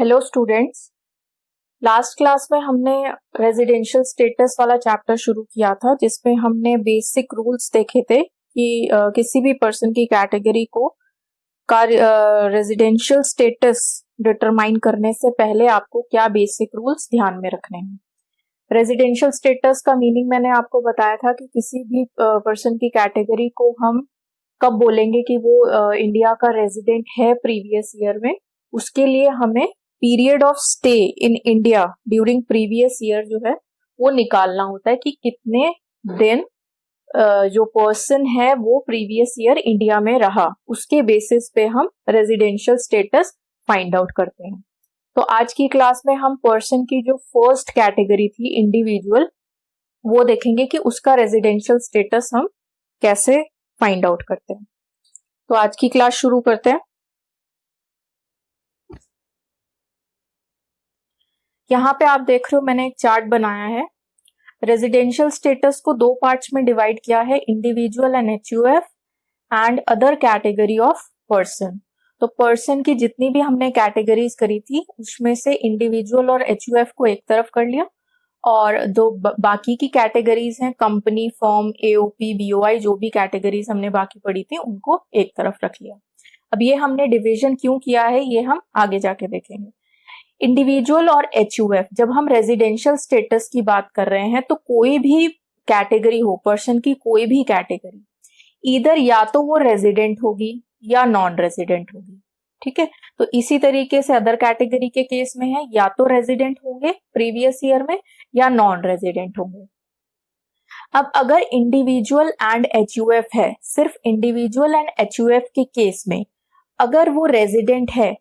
Hello students. Last class में हमने residential status वाला चैप्टर शुरू किया था जिसमें हमने बेसिक रूल्स देखे थे कि किसी भी पर्सन की कैटेगरी को का रेजिडेंशियल स्टेटस डिटरमाइन करने से पहले आपको क्या बेसिक रूल्स ध्यान में रखने हैं। रेजिडेंशियल स्टेटस का मीनिंग मैंने आपको बताया था कि किसी भी पर्सन की कैटेगरी को हम कब बोलेंगे कि वो इंडिया का रेजिडेंट है प्रीवियस ईयर में। उसके लिए हमें period of stay in India during previous year जो है वो निकालना होता है कि कितने दिन जो पर्सन है वो प्रीवियस ईयर इंडिया में रहा, उसके बेसिस पे हम रेजिडेंशियल स्टेटस फाइंड आउट करते हैं। तो आज की क्लास में हम पर्सन की जो फर्स्ट कैटेगरी थी इंडिविजुअल, वो देखेंगे कि उसका रेजिडेंशियल स्टेटस हम कैसे फाइंड आउट करते हैं। तो आज की क्लास शुरू करते हैं। यहाँ पे आप देख रहे हो मैंने एक चार्ट बनाया है। रेजिडेंशियल स्टेटस को दो पार्ट्स में डिवाइड किया है, individual and HUF and other category of person. तो पर्सन की जितनी भी हमने कैटेगरीज करी थी उसमें से इंडिविजुअल और एचयूएफ को एक तरफ कर लिया और दो बाकी की कैटेगरीज हैं कंपनी, फर्म, एओपी, बीओआई, जो भी कैटेगरीज हमने बाकी पढ़ी थी उनको एक तरफ रख लिया। अब ये हमने डिवीजन क्यों किया है ये हम आगे जाके देखेंगे। इंडिविजुअल और एचयूएफ, जब हम रेजिडेंशियल स्टेटस की बात कर रहे हैं तो कोई भी कैटेगरी हो, पर्सन की कोई भी कैटेगरी, इधर या तो वो रेजिडेंट होगी या नॉन रेजिडेंट होगी। ठीक है, तो इसी तरीके से अदर कैटेगरी के केस में है या तो रेजिडेंट होंगे प्रीवियस ईयर में या नॉन रेजिडेंट होंगे। अब अगर इंडिविजुअल एंड एचयूएफ है, सिर्फ इंडिविजुअल एंड एचयूएफ के केस में अगर वो रेजिडेंट है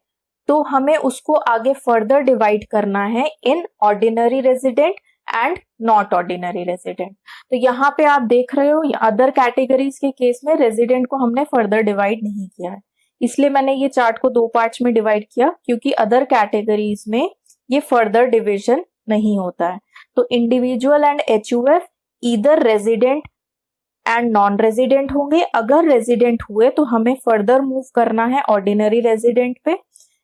तो हमें उसको आगे फर्दर डिवाइड करना है in ordinary resident and not ordinary resident. तो यहाँ पे आप देख रहे हो अदर कैटेगरीज के केस में रेजिडेंट को हमने फर्दर डिवाइड नहीं किया है, इसलिए मैंने ये चार्ट को दो पार्ट्स में डिवाइड किया क्योंकि अदर कैटेगरीज में ये फर्दर डिविजन नहीं होता है। तो individual and HUF either resident and non resident होंगे। अगर रेजिडेंट हुए तो हमें फर्दर मूव करना है ऑर्डिनरी रेजिडेंट पे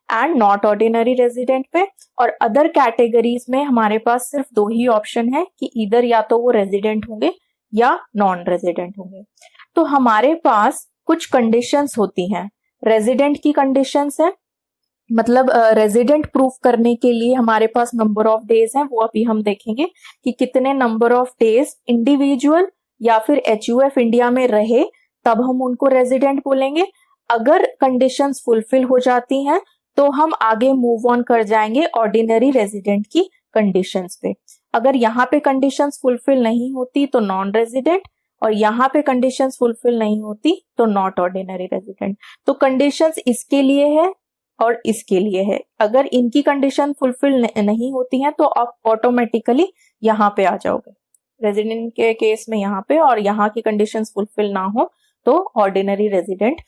एंड नॉट ऑर्डिनरी रेजिडेंट पे। और अदर कैटेगरीज में हमारे पास सिर्फ दो ही ऑप्शन है कि इधर या तो वो रेजिडेंट होंगे या नॉन रेजिडेंट होंगे। तो हमारे पास कुछ कंडीशंस होती हैं, रेजिडेंट की कंडीशंस है, मतलब रेजिडेंट प्रूफ करने के लिए हमारे पास नंबर ऑफ डेज हैं, वो अभी हम देखेंगे कि कितने नंबर ऑफ डेज इंडिविजुअल या फिर एचयूएफ इंडिया में रहे तब हम उनको रेजिडेंट बोलेंगे। अगर कंडीशंस फुलफिल हो जाती हैं तो हम आगे मूव ऑन कर जाएंगे ऑर्डिनरी रेजिडेंट की कंडीशंस पे। अगर यहाँ पे कंडीशंस फुलफिल नहीं होती तो नॉन रेजिडेंट, और यहाँ पे कंडीशंस फुलफिल नहीं होती तो नॉट ऑर्डिनरी रेजिडेंट। तो कंडीशंस इसके लिए है और इसके लिए है। अगर इनकी कंडीशन फुलफिल नहीं होती हैं तो आप ऑटोमेटिकली यहाँ पे आ जाओगे रेजिडेंट के केस में यहाँ पे, और यहाँ की कंडीशंस फुलफिल ना हो तो ऑर्डिनरी रेजिडेंट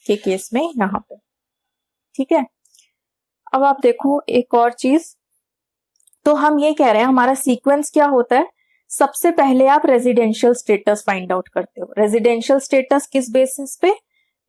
के केस में यहाँ पे। ठीक है, अब आप देखो एक और चीज, तो हम ये कह रहे हैं हमारा सीक्वेंस क्या होता है। सबसे पहले आप रेजिडेंशियल स्टेटस फाइंड आउट करते हो। रेजिडेंशियल स्टेटस किस बेसिस पे?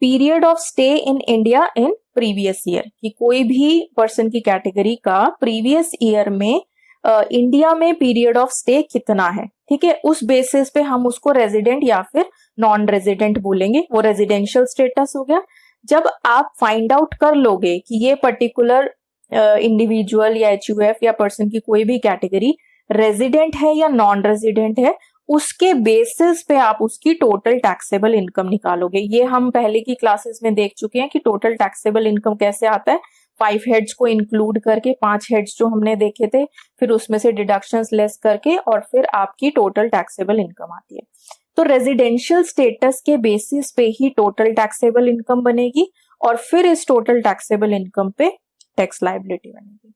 Period of stay in India in previous year, कि कोई भी पर्सन की कैटेगरी का प्रीवियस ईयर में इंडिया में पीरियड ऑफ स्टे कितना है। ठीक है, उस बेसिस पे हम उसको रेजिडेंट या फिर नॉन रेजिडेंट बोलेंगे, वो रेजिडेंशियल स्टेटस हो गया। जब आप फाइंड आउट कर लोगे कि ये पर्टिकुलर इंडिविजुअल या एचयूएफ या पर्सन की कोई भी कैटेगरी रेजिडेंट है या नॉन रेजिडेंट है, उसके बेसिस पे आप उसकी टोटल टैक्सेबल इनकम निकालोगे। ये हम पहले की क्लासेस में देख चुके हैं कि टोटल टैक्सेबल इनकम कैसे आता है, 5 हेड्स को इंक्लूड करके, 5 हेड्स जो हमने देखे थे, फिर उसमें से डिडक्शंस लेस करके और फिर आपकी टोटल टैक्सेबल इनकम आती है। तो रेजिडेंशियल स्टेटस के बेसिस पे ही टोटल टैक्सेबल इनकम बनेगी और फिर इस टोटल टैक्सेबल इनकम पे टैक्स लायबिलिटी बनेगी।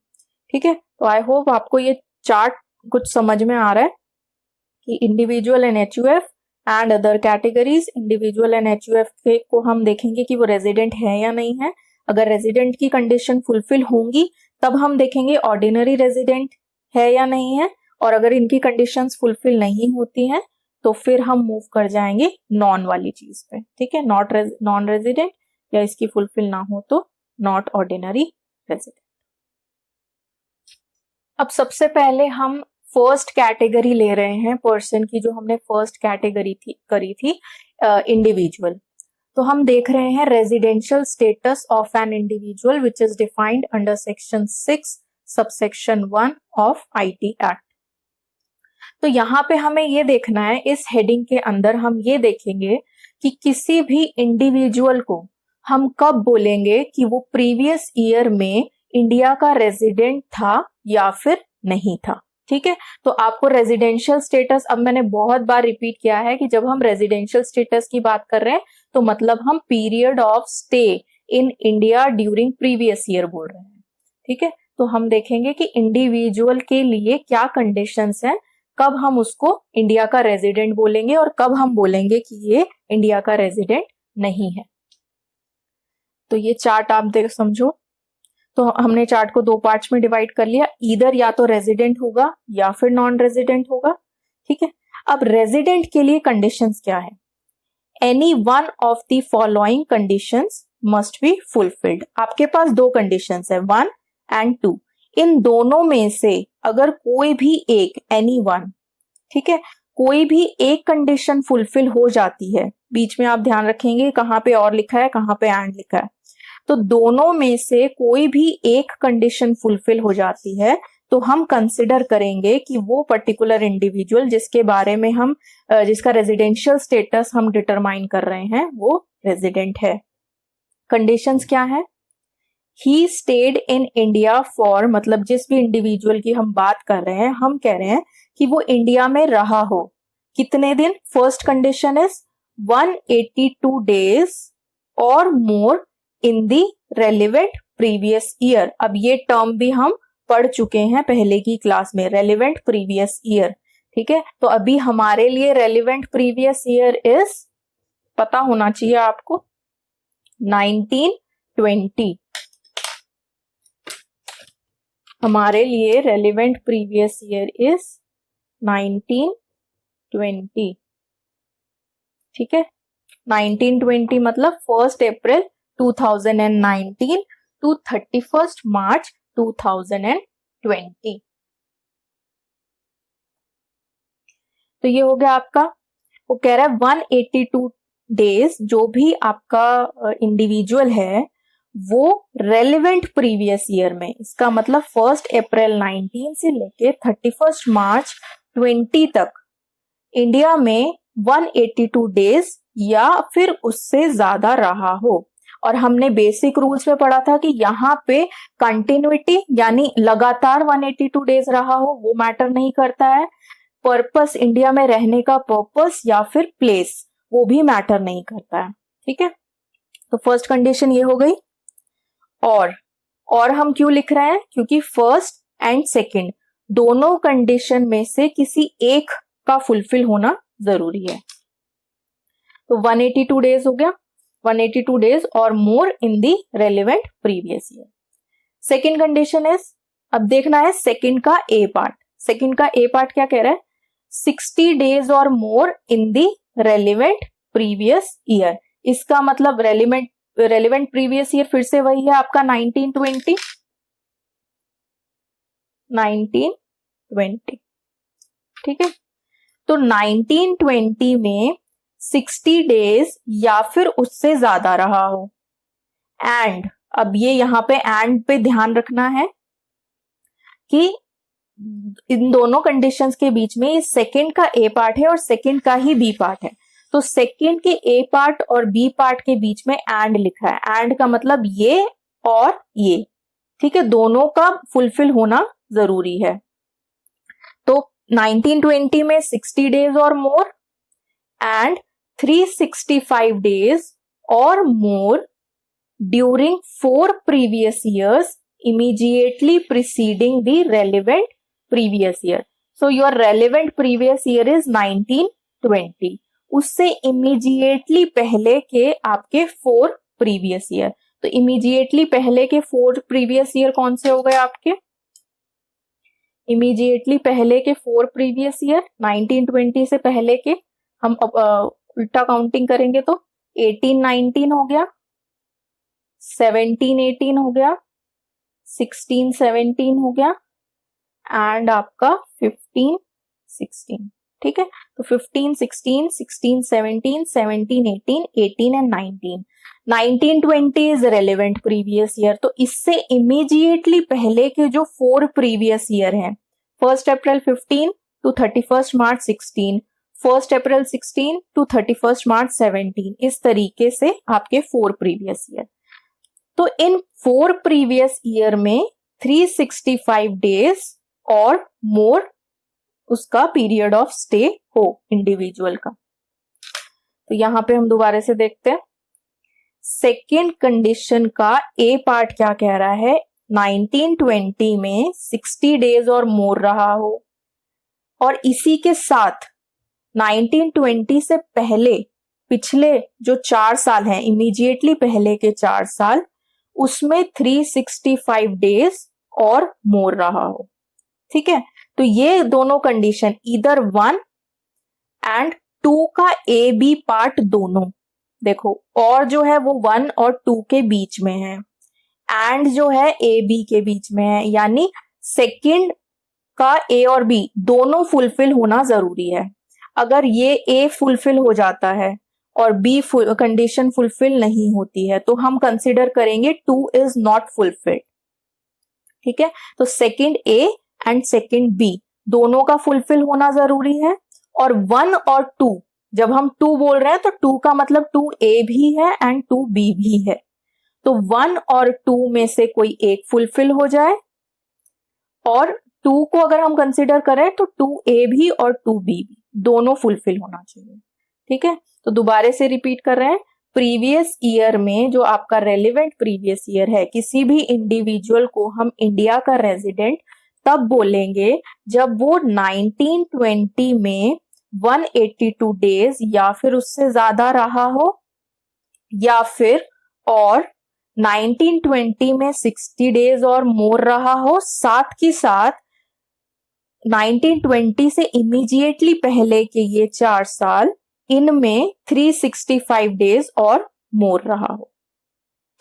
ठीक है, तो आई होप आपको ये चार्ट कुछ समझ में आ रहा है कि individual and HUF and other categories, individual and HUF को हम देखेंगे कि वो रेजिडेंट है या नहीं है। अगर रेजिडेंट की कंडीशन फुलफिल होंगी तब हम देखेंगे ऑर्डिनरी रेजिडेंट है या नहीं है, और अगर इनकी कंडीशंस फुलफिल नहीं होती हैं तो फिर हम मूव कर जाएंगे नॉन वाली चीज पे। ठीक है, नॉन रेजिडेंट या इसकी फुलफिल ना हो तो नॉट ऑर्डिनरी रेजिडेंट। अब सबसे पहले हम फर्स्ट कैटेगरी ले रहे हैं पर्सन की, जो हमने फर्स्ट कैटेगरी करी थी इंडिविजुअल। तो हम देख रहे हैं residential status of an individual which is defined under section 6 subsection 1 of IT act. तो यहाँ पे हमें ये देखना है, इस हेडिंग के अंदर हम ये देखेंगे कि किसी भी इंडिविजुअल को हम कब बोलेंगे कि वो प्रीवियस ईयर में इंडिया का रेजिडेंट था या फिर नहीं था। ठीक है, तो आपको रेजिडेंशियल स्टेटस, अब मैंने बहुत बार रिपीट किया है कि जब हम रेजिडेंशियल स्टेटस की बात कर रहे हैं तो मतलब हम period of stay in India during previous year बोल रहे हैं। ठीक है, तो हम देखेंगे कि इंडिविजुअल के लिए क्या कंडीशंस हैं, कब हम उसको इंडिया का रेजिडेंट बोलेंगे और कब हम बोलेंगे कि ये इंडिया का रेजिडेंट नहीं है। तो ये चार्ट आप देख समझो। तो हमने चार्ट को दो पार्ट्स में डिवाइड कर लिया, ईदर या तो रेजिडेंट होगा या फिर नॉन रेजिडेंट होगा। ठीक है, अब रेजिडेंट के लिए कंडीशंस क्या है? Any one of the following conditions must be fulfilled. आपके पास दो कंडीशंस है, 1 and 2। इन दोनों में से अगर कोई भी एक, एनी वन, ठीक है, कोई भी एक कंडीशन फुलफिल हो जाती है, बीच में आप ध्यान रखेंगे कहां पे और लिखा है, कहां पे एंड लिखा है, तो दोनों में से कोई भी एक कंडीशन फुलफिल हो जाती है तो हम कंसिडर करेंगे कि वो पर्टिकुलर इंडिविजुअल जिसके बारे में हम जिसका रेजिडेंशियल स्टेटस हम डिटरमाइन कर रहे हैं वो रेजिडेंट है। कंडीशंस क्या है? He stayed in India for, मतलब जिस भी इंडिविजुअल की हम बात कर रहे हैं, हम कह रहे हैं कि वो इंडिया में रहा हो। कितने दिन? फर्स्ट कंडीशन इज 182 days और more in the relevant previous year. अब ये टर्म भी हम पढ़ चुके हैं पहले की क्लास में, रेलिवेंट प्रीवियस ईयर। ठीक है, तो अभी हमारे लिए रेलिवेंट प्रीवियस ईयर इज, पता होना चाहिए आपको, 1920। हमारे लिए रेलिवेंट प्रीवियस ईयर इज 1920। ठीक है, 1920 मतलब 1 अप्रैल 2019 to 31 March 2020। तो ये हो गया आपका, वो कह रहा है 182 days जो भी आपका इंडिविजुअल है वो रेलिवेंट प्रीवियस ईयर में, इसका मतलब 1 अप्रैल 19 से लेके 31 मार्च 20 तक इंडिया में 182 days या फिर उससे ज्यादा रहा हो। और हमने बेसिक रूल्स में पढ़ा था कि यहाँ पे कंटिन्यूटी यानी लगातार 182 days रहा हो वो मैटर नहीं करता है, पर्पस, इंडिया में रहने का पर्पस या फिर प्लेस, वो भी मैटर नहीं करता है। ठीक है, तो फर्स्ट कंडीशन ये हो गई। और हम क्यों लिख रहे हैं? क्योंकि फर्स्ट एंड सेकंड दोनों कंडीशन में से किसी एक का फुलफिल होना जरूरी है। तो 182 days हो गया, 182 days और more in the relevant previous year. Second condition is, अब देखना है सेकंड का ए पार्ट। सेकंड का ए पार्ट क्या कह रहा है? 60 days और more in the relevant previous year. इसका मतलब रेलिवेंट प्रीवियस ईयर फिर से वही है आपका 1920। ठीक है, तो 1920 में 60 days या फिर उससे ज्यादा रहा हो। एंड अब ये यहां पे एंड पे ध्यान रखना है कि इन दोनों कंडीशंस के बीच में सेकंड का ए पार्ट है और सेकंड का ही बी पार्ट है। तो सेकंड के ए पार्ट और बी पार्ट के बीच में एंड लिखा है। एंड का मतलब ये और ये, ठीक है, दोनों का फुलफिल होना जरूरी है। तो 1920 में 60 days और मोर एंड 365 days और मोर during 4 previous years immediately preceding the relevant previous year. So your relevant previous year is 1920. उससे इमीडिएटली पहले के आपके 4 previous year। तो इमीडिएटली पहले के 4 previous year कौन से हो गए आपके? इमीडिएटली पहले के 4 previous year 1920 से पहले के हम उल्टा काउंटिंग करेंगे तो 1819 हो गया, 1718 हो गया, 1617 हो गया एंड आपका 15, 16, ठीक है। तो 15, 16, 16, 17, 17, 18, 18 and 19, 19, 20 is relevant previous year. तो इससे इमीडिएटली पहले के जो 4 प्रीवियस ईयर हैं, 1 अप्रैल 15 टू 31 मार्च 16, 1 अप्रैल 16 टू 31 मार्च 17, इस तरीके से आपके 4 प्रीवियस ईयर। तो इन 4 प्रीवियस ईयर में 365 डेज और मोर उसका पीरियड ऑफ स्टे हो इंडिविजुअल का। तो यहां पे हम दोबारा से देखते हैं, सेकेंड कंडीशन का ए पार्ट क्या कह रहा है, 1920 में 60 डेज और मोर रहा हो, और इसी के साथ 1920 से पहले पिछले जो 4 साल हैं, इमीडिएटली पहले के 4 साल, उसमें 365 डेज और मोर रहा हो, ठीक है। तो ये दोनों कंडीशन इधर 1 एंड 2 का ए बी पार्ट दोनों देखो, और जो है वो 1 और 2 के बीच में है, एंड जो है ए बी के बीच में है, यानी सेकंड का ए और बी दोनों फुलफिल होना जरूरी है। अगर ये ए फुलफिल हो जाता है और बी कंडीशन फुलफिल नहीं होती है तो हम कंसिडर करेंगे 2 इज नॉट फुलफिल्ड, ठीक है। तो second A and second B दोनों का फुलफिल होना जरूरी है, और 1 और 2, जब हम 2 बोल रहे हैं तो 2 का मतलब 2A भी है एंड 2B भी है। तो 1 और 2 में से कोई एक फुलफिल हो जाए, और 2 को अगर हम कंसिडर करें तो 2A भी और 2B भी दोनों फुलफिल होना चाहिए, ठीक है। तो दोबारा से रिपीट कर रहे हैं, प्रीवियस ईयर में जो आपका रेलिवेंट प्रीवियस ईयर है, किसी भी इंडिविजुअल को हम इंडिया का रेजिडेंट तब बोलेंगे जब वो 1920 में 182 डेज या फिर उससे ज्यादा रहा हो, या फिर और 1920 में 60 डेज और मोर रहा हो, साथ ही साथ 1920 से इमीडिएटली पहले के ये 4 साल, इनमें 365 डेज और मोर रहा हो,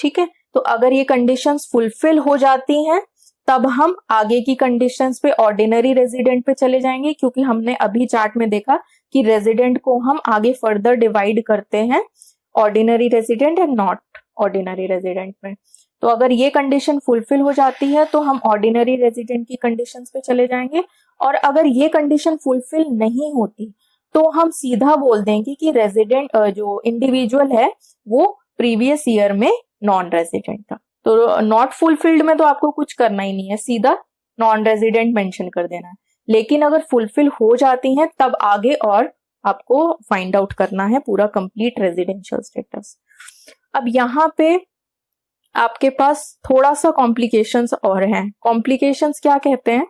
ठीक है। तो अगर ये कंडीशंस फुलफिल हो जाती हैं तब हम आगे की कंडीशंस पे ऑर्डिनरी रेजिडेंट पे चले जाएंगे, क्योंकि हमने अभी चार्ट में देखा कि रेजिडेंट को हम आगे फर्दर डिवाइड करते हैं ordinary resident and not ordinary resident में। तो अगर ये कंडीशन फुलफिल हो जाती है तो हम ऑर्डिनरी रेजिडेंट की कंडीशंस पे चले जाएंगे, और अगर ये कंडीशन फुलफिल नहीं होती तो हम सीधा बोल देंगे कि रेजिडेंट जो इंडिविजुअल है वो प्रीवियस ईयर में नॉन रेजिडेंट था। तो नॉट फुलफिल्ड में तो आपको कुछ करना ही नहीं है, सीधा नॉन रेजिडेंट मेंशन कर देना है। लेकिन अगर फुलफिल हो जाती हैं तब आगे और आपको फाइंड आउट करना है पूरा कंप्लीट रेजिडेंशियल स्टेटस। अब यहाँ पे आपके पास थोड़ा सा कॉम्प्लिकेशंस और हैं। कॉम्प्लिकेशंस क्या कहते हैं,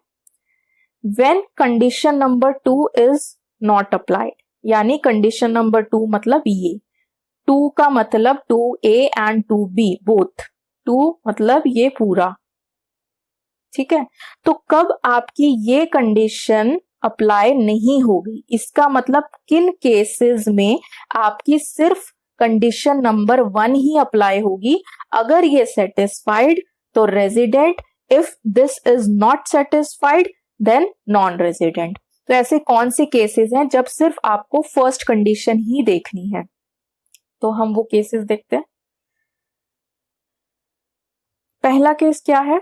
when condition number 2 is not applied, यानी कंडीशन नंबर 2 मतलब ये 2 का मतलब 2A एंड 2B बोथ, 2 मतलब ये पूरा, ठीक है। तो कब आपकी ये कंडीशन अप्लाई नहीं होगी, इसका मतलब किन केसेस में आपकी सिर्फ कंडीशन नंबर 1 ही अप्लाई होगी। अगर ये सेटिस्फाइड तो resident, if this is not satisfied then non resident. तो ऐसे कौन से केसेस हैं जब सिर्फ आपको फर्स्ट कंडीशन ही देखनी है, तो हम वो केसेस देखते हैं। पहला केस क्या है,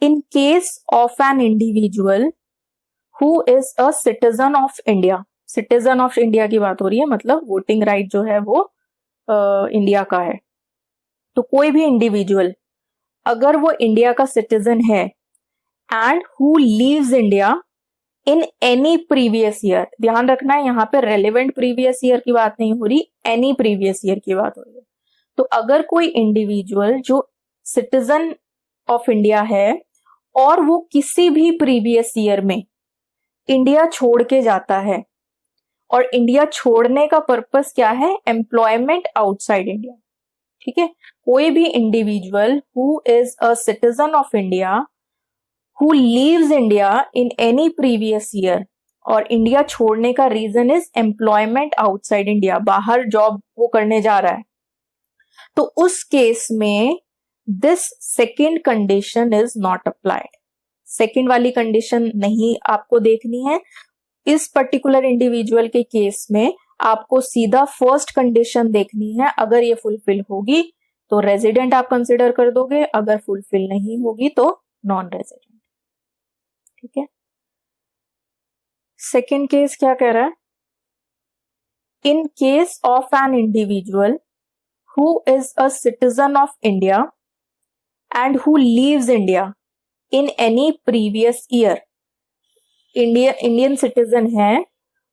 in case of an individual who is a citizen of India, citizen of India की बात हो रही है, मतलब वोटिंग राइट जो है वो इंडिया का है। तो कोई भी इंडिविजुअल अगर वो इंडिया का सिटीजन है and who leaves India in any previous year, ध्यान रखना है यहाँ पे रेलेवेंट प्रीवियस ईयर की बात नहीं हो रही, एनी प्रीवियस ईयर की बात हो रही है। तो अगर कोई इंडिविजुअल जो सिटीजन ऑफ इंडिया है और वो किसी भी प्रीवियस ईयर में इंडिया छोड़ के जाता है, और इंडिया छोड़ने का पर्पस क्या है, एम्प्लॉयमेंट आउटसाइड इंडिया, ठीक है। कोई भी individual who is a citizen of India who leaves India in any previous year, और इंडिया छोड़ने का reason is employment outside India, बाहर जॉब वो करने जा रहा है, तो उस केस में this second condition is not applied. Second वाली कंडीशन नहीं आपको देखनी है। इस पर्टिकुलर इंडिविजुअल के केस में आपको सीधा फर्स्ट कंडीशन देखनी है। अगर ये फुलफिल होगी तो रेजिडेंट आप कंसिडर कर दोगे, अगर फुलफिल नहीं होगी तो नॉन रेजिडेंट। ठीक है। सेकेंड केस क्या कह रहा है? In case of an individual who is a citizen of India and who leaves India in any previous year, Indian citizen है,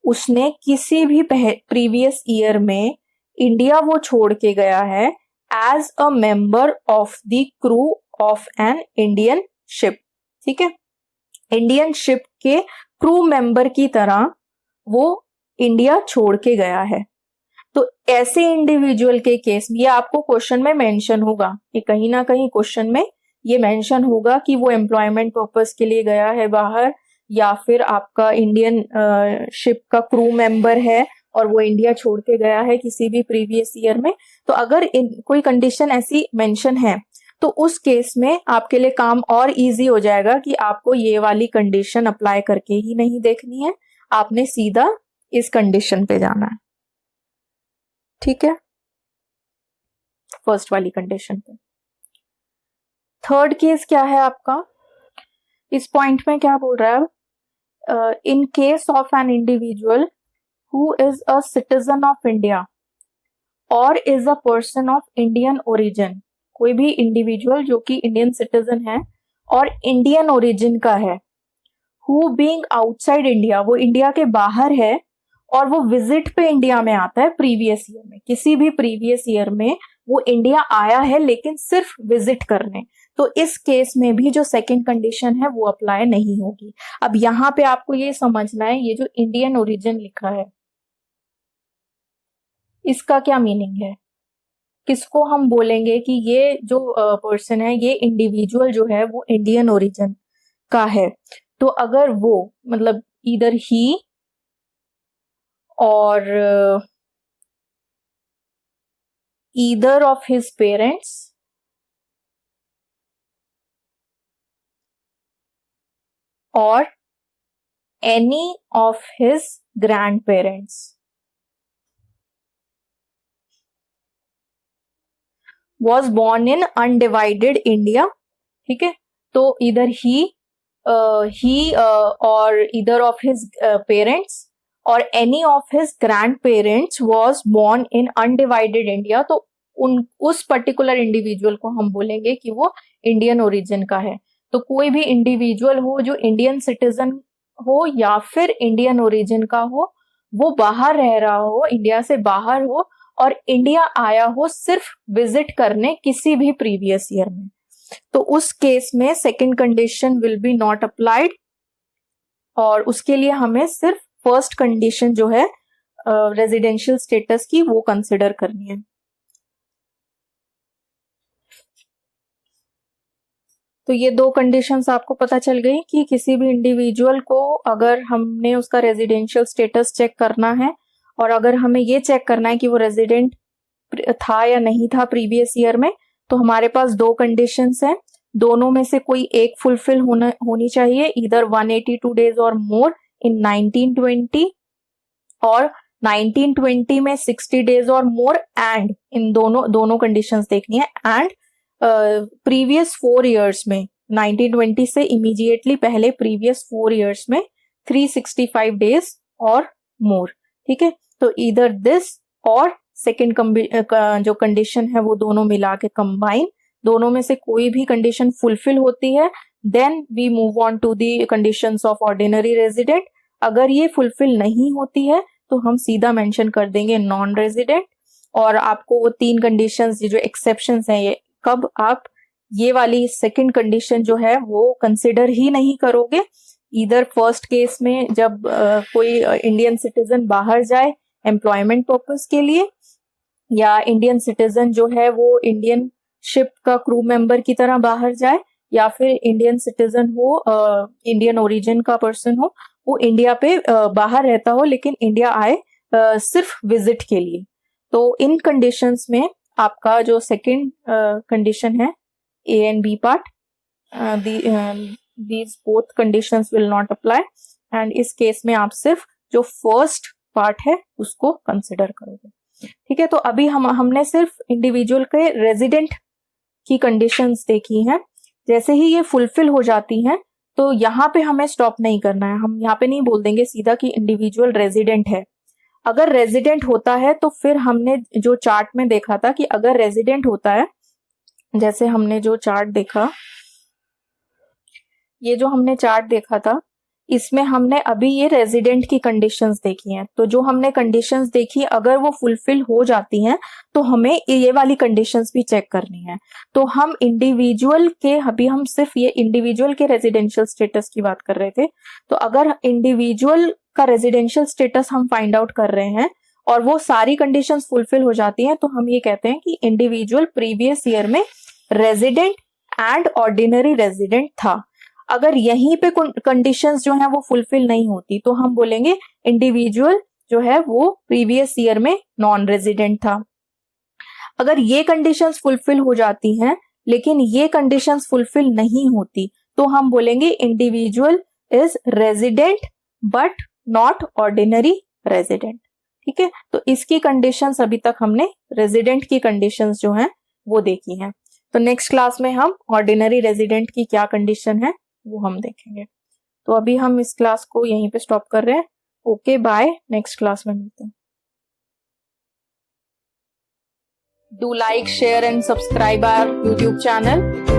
उसने किसी भी प्रीवियस ईयर में इंडिया वो छोड़ के गया है as a member of the crew of an Indian ship. ठीक है, इंडियन शिप के क्रू मेंबर की तरह वो इंडिया छोड़ के गया है। तो ऐसे इंडिविजुअल के केस में, ये आपको क्वेश्चन में मेंशन होगा, ये कहीं ना कहीं क्वेश्चन में ये मेंशन होगा कि वो एम्प्लॉयमेंट पर्पस के लिए गया है बाहर, या फिर आपका इंडियन शिप का क्रू मेंबर है और वो इंडिया छोड़ के गया है किसी भी प्रीवियस ईयर में। तो अगर कोई कंडीशन ऐसी मेंशन है तो उस केस में आपके लिए काम और इजी हो जाएगा कि आपको ये वाली कंडीशन अप्लाई करके ही नहीं देखनी है, आपने सीधा इस कंडीशन पे जाना है। ठीक है, फर्स्ट वाली कंडीशन पे। थर्ड केस क्या है आपका? इस पॉइंट में क्या बोल रहा है? In case of an individual who is a citizen of India और is a person of Indian origin, कोई भी इंडिविजुअल जो कि इंडियन सिटीजन है और इंडियन ओरिजिन का है, हु बीइंग आउटसाइड इंडिया, वो इंडिया के बाहर है और वो विजिट पे इंडिया में आता है प्रीवियस ईयर में, किसी भी प्रीवियस ईयर में वो इंडिया आया है लेकिन सिर्फ विजिट करने, तो इस केस में भी जो सेकंड कंडीशन है वो अप्लाई नहीं होगी। अब यहाँ पे आपको ये समझना है, ये जो इंडियन ओरिजिन लिखा है इसका क्या मीनिंग है, किसको हम बोलेंगे कि ये जो पर्सन है, ये इंडिविजुअल जो है वो इंडियन ओरिजिन का है। तो अगर वो मतलब इधर ही और either of his parents or any of his grandparents was born in undivided India। ठीक है, तो इधर ही or either of his parents और any of his grandparents was born in undivided India, तो उस पर्टिकुलर इंडिविजुअल को हम बोलेंगे कि वो इंडियन ओरिजिन का है। तो कोई भी इंडिविजुअल हो जो इंडियन सिटीजन हो या फिर इंडियन ओरिजिन का हो, वो बाहर रह रहा हो, इंडिया से बाहर हो और इंडिया आया हो सिर्फ विजिट करने किसी भी प्रीवियस ईयर में, तो उस केस में second condition will be not applied और उसके लिए हमें सिर्फ फर्स्ट कंडीशन जो है रेजिडेंशियल स्टेटस की वो कंसिडर करनी है। तो ये दो कंडीशंस आपको पता चल गई कि किसी भी इंडिविजुअल को अगर हमने उसका रेजिडेंशियल स्टेटस चेक करना है और अगर हमें ये चेक करना है कि वो रेजिडेंट था या नहीं था प्रीवियस ईयर में, तो हमारे पास दो कंडीशंस हैं, दोनों में से कोई एक फुलफिल होनी चाहिए, इधर 182 डेज और मोर इन 1920 और 1920 में 60 डेज और मोर, एंड इन दोनों कंडीशंस देखनी है, एंड प्रीवियस 4 इयर्स में 1920 से इमीडिएटली पहले प्रीवियस 4 इयर्स में 365 डेज और मोर। ठीक है, तो इधर दिस और सेकेंड जो कंडीशन है वो दोनों मिला के कंबाइन, दोनों में से कोई भी कंडीशन फुलफिल होती है then we move on to the conditions of ordinary resident. अगर ये फुलफिल नहीं होती है तो हम सीधा मेंशन कर देंगे नॉन रेजिडेंट, और आपको वो 3 कंडीशंस जो एक्सेप्शंस हैं, ये कब आप ये वाली सेकंड कंडीशन जो है वो कंसिडर ही नहीं करोगे, इधर फर्स्ट केस में जब कोई इंडियन सिटीजन बाहर जाए एम्प्लॉयमेंट पर्पस के लिए, या इंडियन सिटीजन जो है वो इंडियन शिप का क्रू मेंबर की तरह बाहर जाए, या फिर इंडियन सिटीजन हो, इंडियन ओरिजिन का पर्सन हो, वो इंडिया पे बाहर रहता हो लेकिन इंडिया आए सिर्फ विजिट के लिए। तो इन कंडीशंस में आपका जो सेकंड कंडीशन है A and B part, these both conditions will not apply and इस केस में आप सिर्फ जो फर्स्ट पार्ट है उसको कंसिडर करोगे। ठीक है, तो अभी हमने सिर्फ इंडिविजुअल के रेजिडेंट की कंडीशंस देखी हैं। जैसे ही ये फुलफिल हो जाती हैं तो यहाँ पे हमें स्टॉप नहीं करना है। हम यहाँ पे नहीं बोल देंगे सीधा कि इंडिविजुअल रेजिडेंट है। अगर रेजिडेंट होता है तो फिर हमने जो चार्ट में देखा था कि अगर रेजिडेंट होता है, जैसे हमने जो चार्ट देखा, ये जो हमने चार्ट देखा था इसमें हमने अभी ये रेजिडेंट की कंडीशंस देखी हैं। तो जो हमने कंडीशंस देखी अगर वो फुलफिल हो जाती हैं तो हमें ये वाली कंडीशंस भी चेक करनी है। तो हम इंडिविजुअल के, अभी हम सिर्फ ये इंडिविजुअल के रेजिडेंशियल स्टेटस की बात कर रहे थे। तो अगर इंडिविजुअल का रेजिडेंशियल स्टेटस हम फाइंड आउट कर रहे हैं और वो सारी कंडीशंस फुलफिल हो जाती हैं तो हम ये कहते हैं कि इंडिविजुअल प्रीवियस ईयर में रेजिडेंट एंड ऑर्डिनरी रेजिडेंट था। अगर यहीं पे कंडीशंस जो है वो फुलफिल नहीं होती तो हम बोलेंगे इंडिविजुअल जो है वो प्रीवियस ईयर में नॉन रेजिडेंट था। अगर ये कंडीशंस फुलफिल हो जाती हैं लेकिन ये कंडीशंस फुलफिल नहीं होती तो हम बोलेंगे individual is resident but not ordinary resident. ठीक है, तो इसकी कंडीशंस अभी तक हमने रेजिडेंट की कंडीशंस जो हैं वो देखी हैं। तो नेक्स्ट क्लास में हम ऑर्डिनरी रेजिडेंट की क्या कंडीशन है वो हम देखेंगे। तो अभी हम इस क्लास को यहीं पे स्टॉप कर रहे हैं। ओके, बाय, नेक्स्ट क्लास में मिलते हैं। Do like, share and subscribe our YouTube channel.